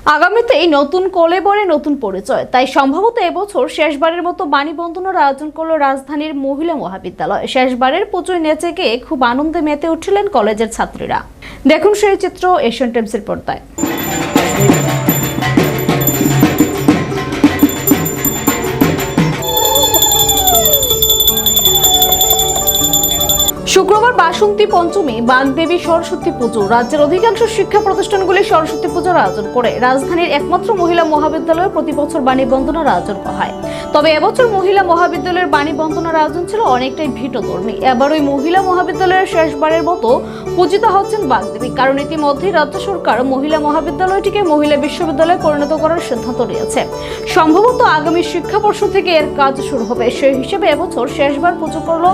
আগামীতে এই নতুন কলেবরে নতুন পরিচয়, তাই সম্ভবত এবছর শেষবারের মতো বাণী বন্দনার আয়োজন করল রাজধানীর মহিলা মহাবিদ্যালয়। শেষবারের পুজোয় নেচে গিয়ে খুব আনন্দে মেতে উঠলেন কলেজের ছাত্রীরা। দেখুন সেই চিত্র এশিয়ান টাইমসের পর্দায়। শুক্রবার বাসন্তী পঞ্চমী, বাগদেবী সরস্বতী পুজো। রাজ্যের অধিকাংশ শিক্ষা প্রতিষ্ঠানগুলি সরস্বতী পুজোর আয়োজন করে। রাজধানীর একমাত্র মহিলা মহাবিদ্যালয়ে প্রতি বছর বাণী বন্দনার আয়োজন হয়। তবে এবছর মহিলা মহাবিদ্যালয়ের বাণী বন্দনার আয়োজন ছিল অনেকটাই ভিন্নধর্মী। এবার ওই মহিলা মহাবিদ্যালয়ের শেষবারের মতো পূজিত হচ্ছেন বাগদেবী, কারণ ইতিমধ্যে রাজ্য সরকার মহিলা মহাবিদ্যালয়টিকে মহিলা বিশ্ববিদ্যালয়ে পরিণত করার সিদ্ধান্ত নিয়েছে। সম্ভবত আগামী শিক্ষাবর্ষ থেকে এর কাজ শুরু হবে। সেই হিসেবে এবছর শেষবার পুজো করল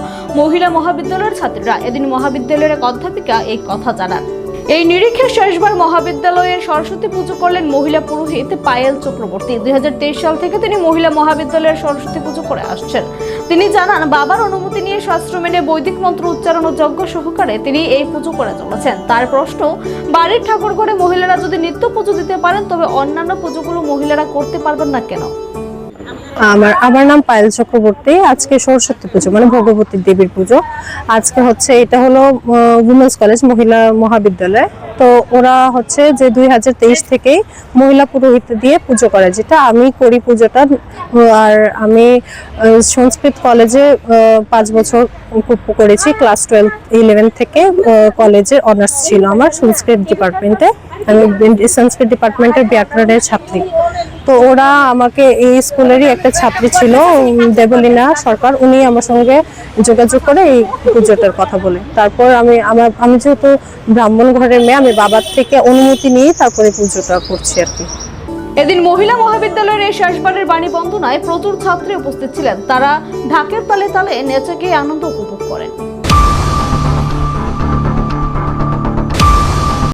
মহিলা মহাবিদ্যালয়ের ছাত্রীরা। এদিন মহাবিদ্যালয়ের এক অধ্যাপিকা এই কথা জানান। এই নিরীক্ষে শেষবার মহাবিদ্যালয়ের সরস্বতী পুজো করলেন মহিলা পুরোহিত পায়েল চক্রবর্তী। 2023 সাল থেকে তিনি মহিলা মহাবিদ্যালয়ের সরস্বতী পুজো করে আসছেন। তিনি জানান, বাবার অনুমতি নিয়ে শাস্ত্র মেনে বৈদিক মন্ত্র উচ্চারণ ও যজ্ঞ সহকারে তিনি এই পুজো করে চলেছেন। তার প্রশ্ন, বাড়ির ঠাকুর ঘরে মহিলারা যদি নিত্য পুজো দিতে পারেন, তবে অন্যান্য পুজোগুলো মহিলারা করতে পারবেন না কেন? আমার নাম পায়েল চক্রবর্তী। আজকে সরস্বতী পুজো মানে ভগবতী দেবীর পুজো। আজকে এটা হলো উমেন্স কলেজ মহিলা মহাবিদ্যালয়। তো ওরা যে 2023 থেকেই মহিলা পুরোহিত দিয়ে পুজো করে, যেটা আমি করি পুজোটা। আর আমি সংস্কৃত কলেজে 5 বছর করেছি। ক্লাস 12-11 থেকে কলেজে অনার্স ছিল আমার সংস্কৃত ডিপার্টমেন্টে। আমি সংস্কৃত ডিপার্টমেন্টের ব্যাকরণের ছাত্রী। তো ওরা আমাকে এই স্কুলেরই একটা ছাত্রী ছিল, দেবলীনা সরকার, উনি আমার সঙ্গে যোগাযোগ করে এই পুজোটার কথা বলে। তারপর আমি যেহেতু ব্রাহ্মণ ঘরের মেয়ে, আমি বাবার থেকে অনুমতি নিয়ে তারপরে পুজোটা করছি আর কি। এদিন মহিলা মহাবিদ্যালয়ের এই শেষবারের বাণী বন্দনায় প্রচুর ছাত্রী উপস্থিত ছিলেন। তারা ঢাকের তালে তালে নেচে গিয়ে আনন্দ উপভোগ করেন।